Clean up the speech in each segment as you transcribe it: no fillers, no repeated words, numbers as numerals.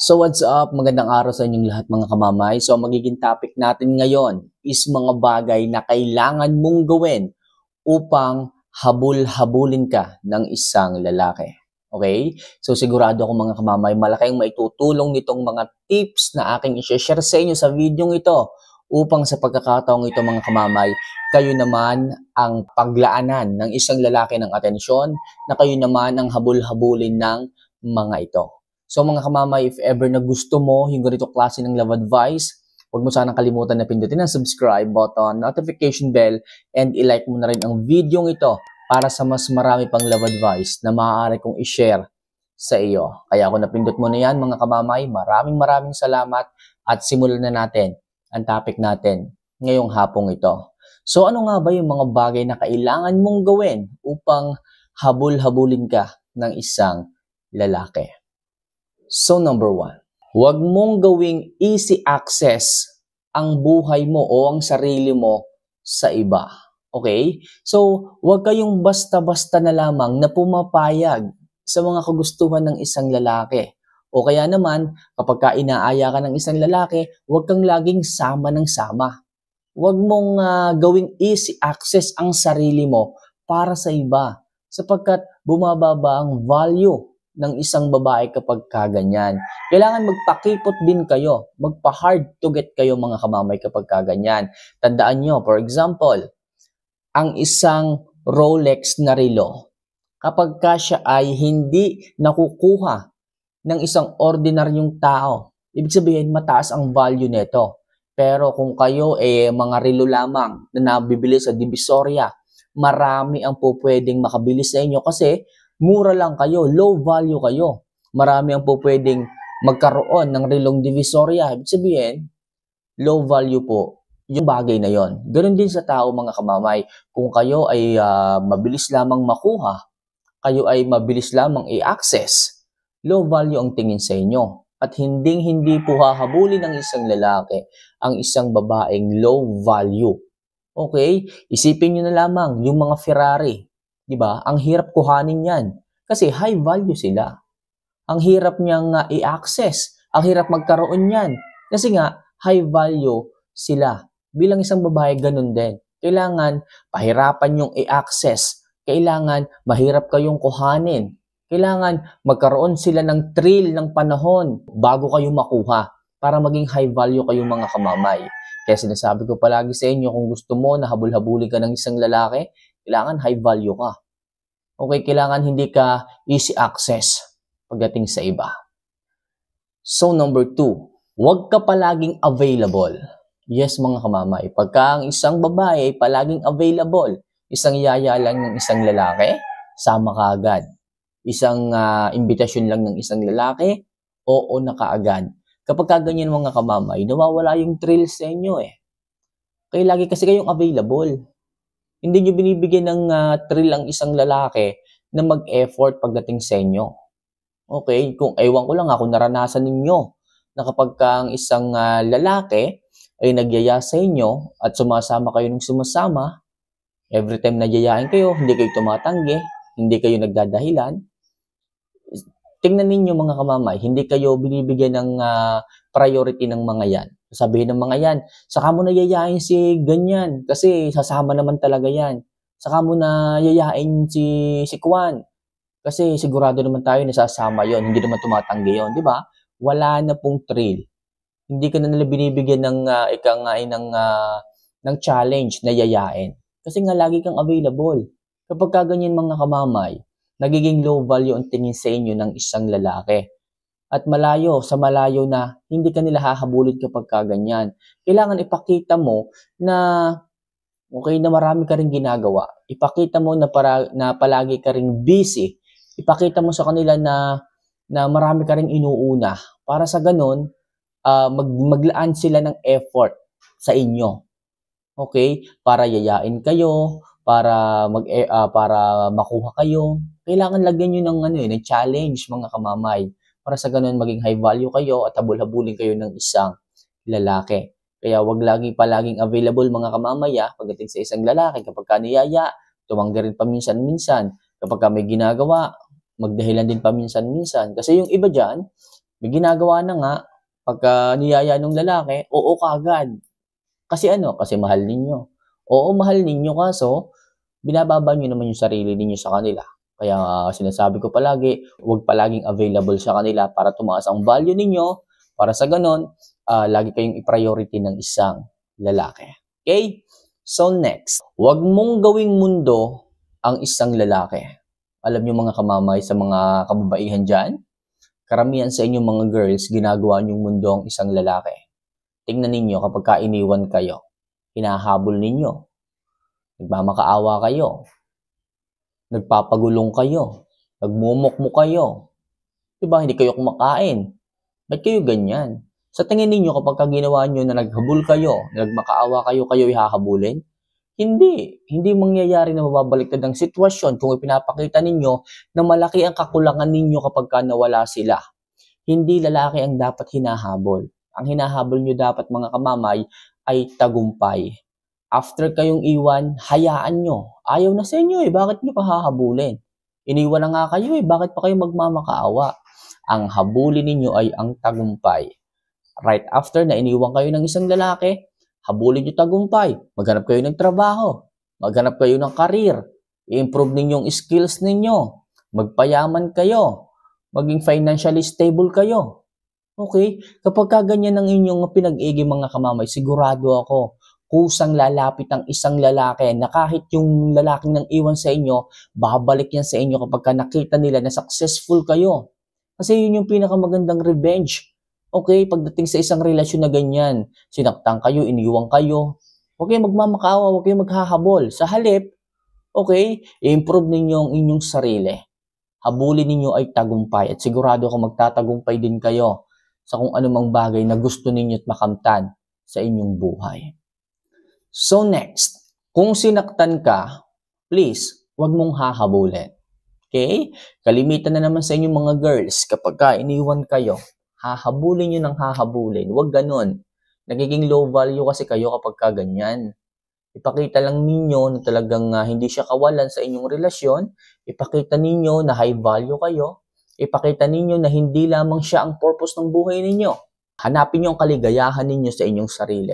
So what's up? Magandang araw sa inyong lahat mga kamamay. So magiging topic natin ngayon is mga bagay na kailangan mong gawin upang habul-habulin ka ng isang lalaki. Okay? So sigurado ako mga kamamay, malaki ang maitutulong nitong mga tips na aking i-share sa inyo sa video ito upang sa pagkakataong ito mga kamamay, kayo naman ang paglaanan ng isang lalaki ng atensyon na kayo naman ang habul-habulin ng mga ito. So mga kamamay, if ever na gusto mo yung ganito klase ng love advice, huwag mo sanang kalimutan na pindutin ang subscribe button, notification bell, and i-like mo na rin ang video ito para sa mas marami pang love advice na maaari kong i-share sa iyo. Kaya kung napindot mo na yan mga kamamay, maraming salamat at simulan na natin ang topic natin ngayong hapong ito. So ano nga ba yung mga bagay na kailangan mong gawin upang habul-habulin ka ng isang lalaki? So number 1, huwag mong gawing easy access ang buhay mo o ang sarili mo sa iba. Okay? So huwag kayong basta-basta na lamang na pumapayag sa mga kagustuhan ng isang lalaki. O kaya naman, kapag ka inaaya ka ng isang lalaki, huwag kang laging sama ng sama. Huwag mong gawing easy access ang sarili mo para sa iba sapagkat bumababa ang value ng isang babae kapag kaganyan. Kailangan magpakipot din kayo, magpa-hard to get kayo mga kamamay kapag kaganyan. Tandaan nyo, for example, ang isang Rolex na relo, kapag ka siya ay hindi nakukuha ng isang ordinaryong tao, ibig sabihin mataas ang value nito. Pero kung kayo mga relo lamang na nabibili sa Divisoria, marami ang pwedeng makabili sa inyo kasi mura lang kayo, low value kayo. Marami ang pwedeng magkaroon ng relong Divisoria. Ibig sabihin, low value po yung bagay na yon. Ganon din sa tao mga kamamay. Kung kayo ay mabilis lamang makuha, kayo ay mabilis lamang i-access, low value ang tingin sa inyo. At hindi po hahabulin ng isang lalaki ang isang babaeng low value. Okay? Isipin nyo na lamang yung mga Ferrari. Diba? Ang hirap kuhanin yan. Kasi high value sila. Ang hirap niyang i-access. Ang hirap magkaroon yan. Kasi nga, high value sila. Bilang isang babae, ganun din. Kailangan pahirapan yung i-access. Kailangan mahirap kayong kuhanin. Kailangan magkaroon sila ng thrill ng panahon bago kayo makuha para maging high value kayong mga kamamay. Kaya sinasabi ko palagi sa inyo, kung gusto mo na habul-habuli ka ng isang lalaki, kailangan high value ka. Okay, kailangan hindi ka easy access pagdating sa iba. So number 2, huwag ka palaging available. Yes mga kamamay, pagka ang isang babae ay palaging available, isang yaya lang ng isang lalaki, sama ka agad. Isang imbitasyon lang ng isang lalaki, oo na kaagad. Kapag ganyan mga kamamay, nawawala yung thrill sa inyo eh. Kaya lagi kasi kayong available. Hindi nyo binibigyan ng thrill ang isang lalaki na mag-effort pagdating sa inyo. Okay? Kung ewan ko lang kung naranasan ninyo na kapag ang isang lalaki ay nagyaya sa inyo at sumasama kayo ng sumasama, every time nagyayain kayo, hindi kayo tumatanggi, hindi kayo nagdadahilan, tingnan ninyo mga kamamay, hindi kayo binibigyan ng priority ng mga yan. Sabihin ng mga yan, saka mo na yayain si ganyan kasi sasama naman talaga yan. Saka mo na yayain si Kwan kasi sigurado naman tayo na sasama yon, hindi naman tumatanggi yon, di ba? Wala na pong thrill. Hindi ka na nila binibigyan ng ng challenge na yayain. Kasi nga lagi kang available. Kapag ganyan mga kamamay, nagiging low value ang tingin sa inyo ng isang lalaki. At malayo na hindi ka nila hahabulin kapag kaganyan. Kailangan ipakita mo na okay na marami ka rin ginagawa. Ipakita mo na palagi ka rin busy. Ipakita mo sa kanila na marami ka rin inuuna. Para sa ganun, maglaan sila ng effort sa inyo. Okay? Para yayain kayo, para makuha kayo. Kailangan lagyan niyo ng challenge mga kamamay. Para sa ganun maging high value kayo at habul-habulin kayo ng isang lalaki. Kaya wag palaging available mga kamamaya pagdating sa isang lalaki. Kapag niyaya, tumanggi rin paminsan-minsan. Kapag may ginagawa, magdahilan din paminsan-minsan. Kasi yung iba dyan, May ginagawa na nga, pagka niyaya ng lalaki, oo kaagad. Kasi ano? Kasi mahal ninyo. Oo, mahal ninyo kaso, binababa nyo naman yung sarili ninyo sa kanila. Kaya sinasabi ko palagi, huwag palaging available sa kanila para tumaas ang value ninyo, para sa ganon, lagi kayong i-priority ng isang lalaki. Okay? So next, huwag mong gawing mundo ang isang lalaki. Alam nyo mga kamamay, sa mga kababaihan dyan, karamihan sa inyong mga girls, ginagawa nyong mundo ang isang lalaki. Tingnan ninyo kapag iniwan kayo, hinahabol ninyo, nagmamakaawa kayo, nagpapagulong kayo, nagmumukmo kayo. Diba, hindi kayo kumakain. Ba't kayo ganyan? Sa tingin ninyo kapag ginawa nyo na naghabol kayo, nagmakaawa kayo, kayo ihahabulin? Hindi. Hindi mangyayari na mababaliktad ang sitwasyon kung ipinapakita ninyo na malaki ang kakulangan ninyo kapag nawala sila. Hindi lalaki ang dapat hinahabol. Ang hinahabol nyo dapat mga kamamay ay tagumpay. After kayong iwan, hayaan nyo. Ayaw na sa inyo bakit nyo pa hahabulin? Iniwan na nga kayo bakit pa kayo magmamakaawa? Ang habulin ninyo ay ang tagumpay. Right after na iniwan kayo ng isang lalaki, habulin nyo tagumpay. Maghanap kayo ng trabaho. Maghanap kayo ng career. I-improve ninyong skills ninyo. Magpayaman kayo. Maging financially stable kayo. Okay? Kapag ganyan ang inyong pinag-igi mga kamamay, sigurado ako, kusang lalapit ang isang lalaki na kahit yung lalaking nang iwan sa inyo, babalik yan sa inyo kapag nakita nila na successful kayo. Kasi yun yung pinakamagandang revenge. Okay, pagdating sa isang relasyon na ganyan, sinaktan kayo, iniwan kayo, huwag kayong magmamakaawa, huwag kayong maghahabol. Sa halip, okay, i-improve ninyo ang inyong sarili. Habulin ninyo ay tagumpay at sigurado ako magtatagumpay din kayo sa kung anumang bagay na gusto ninyo at makamtan sa inyong buhay. So next, kung sinaktan ka, please, huwag mong hahabulin. Okay? Kalimitan na naman sa inyong mga girls kapag iniwan kayo, hahabulin nyo ng hahabulin. Huwag ganun. Nagiging low value kasi kayo kapag ganyan. Ipakita lang ninyo na talagang hindi siya kawalan sa inyong relasyon. Ipakita ninyo na high value kayo. Ipakita ninyo na hindi lamang siya ang purpose ng buhay ninyo. Hanapin nyo ang kaligayahan ninyo sa inyong sarili.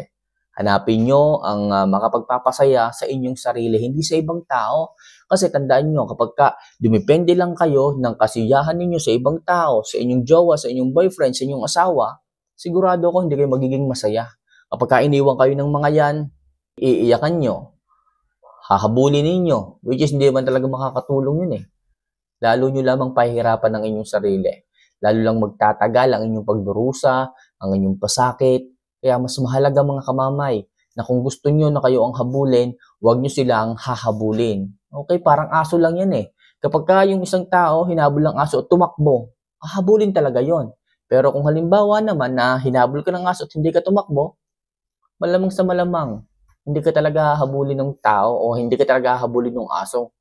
Hanapin nyo ang makapagpapasaya sa inyong sarili, hindi sa ibang tao. Kasi tandaan nyo, kapag dumepende lang kayo ng kasiyahan ninyo sa ibang tao, sa inyong jowa, sa inyong boyfriend, sa inyong asawa, sigurado ako hindi kayo magiging masaya. Kapag iniwan kayo ng mga yan, iiyakan nyo, hahabulin ninyo, which is hindi man talaga makakatulong yun Lalo nyo lamang pahihirapan ng inyong sarili. Lalo lang magtatagal ang inyong pagdurusa, ang inyong pasakit. Kaya mas mahalaga mga kamamay na kung gusto nyo na kayo ang habulin, huwag nyo silang hahabulin. Okay, parang aso lang yan Kapag yung isang tao, hinabol ng aso at tumakbo, hahabulin talaga yon. Pero kung halimbawa naman na hinabol ka ng aso at hindi ka tumakbo, malamang sa malamang, hindi ka talaga hahabulin ng tao o hindi ka talaga hahabulin ng aso.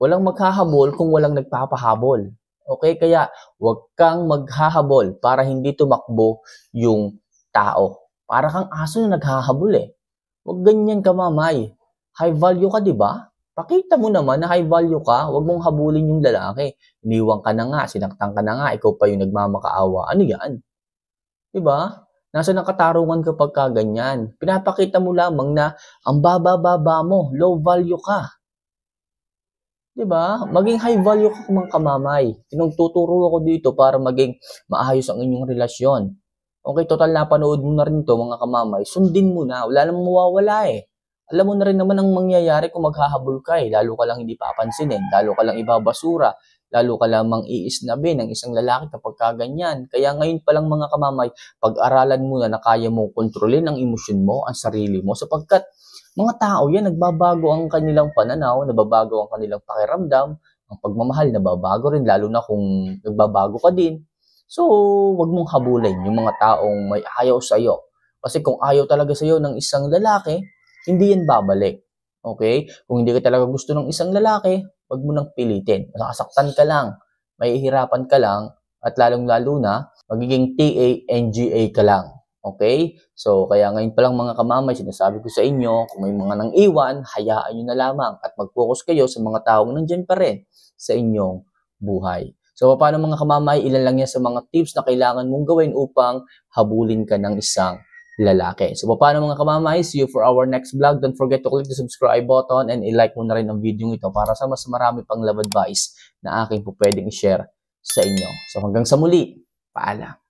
Walang maghahabol kung walang nagpapahabol. Okay, kaya huwag kang maghahabol para hindi tumakbo yung tao. Para kang aso na naghahabol Huwag ganyan ka, mamay. High value ka, di ba? Pakita mo naman na high value ka. Huwag mong habulin yung lalaki. Iniwan ka na nga, sinaktan ka na nga, ikaw pa yung nagmamakaawa. Ano yan? Di ba? Nasa ng katarungan kapag ganyan. Pinapakita mo lamang na ang baba-baba mo, low value ka. Diba? Maging high value ka mga kamamay. Tinuturo ako dito para maging maayos ang inyong relasyon. Okay, total napanood mo na rin to mga kamamay. Sundin mo na. Wala namang mawawala Alam mo na rin naman ang mangyayari kung maghahabol ka Lalo ka lang hindi papansinin. Lalo ka lang ibabasura. Lalo ka lamang iisnabin ng isang lalaki kapag ganyan. Kaya ngayon pa lang mga kamamay, pag-aralan mo na kaya mo kontrolin ang emosyon mo, ang sarili mo. Sapagkat mga tao yan, nagbabago ang kanilang pananaw, nababago ang kanilang pakiramdam, ang pagmamahal nababago rin, lalo na kung nagbabago ka din. So, wag mong habulin yung mga taong may ayaw sa'yo. Kasi kung ayaw talaga sa'yo ng isang lalaki, hindi yan babalik. Okay? Kung hindi ka talaga gusto ng isang lalaki, wag mo nang pilitin. Nakasaktan ka lang, mahihirapan ka lang, at lalong-lalo na, magiging TANGA ka lang. Okay? So, kaya ngayon pa lang mga kamamay, sinasabi ko sa inyo, kung may mga nang iwan, hayaan nyo na lamang at mag-focus kayo sa mga taong nandyan pa rin sa inyong buhay. So paano mga kamamay, ilan lang yan sa mga tips na kailangan mong gawin upang habulin ka ng isang lalaki. So paano mga kamamay, see you for our next vlog. Don't forget to click the subscribe button and i-like mo na rin ang video ito para sa mas marami pang love advice na aking po pwedeng i-share sa inyo. So hanggang sa muli, paalam.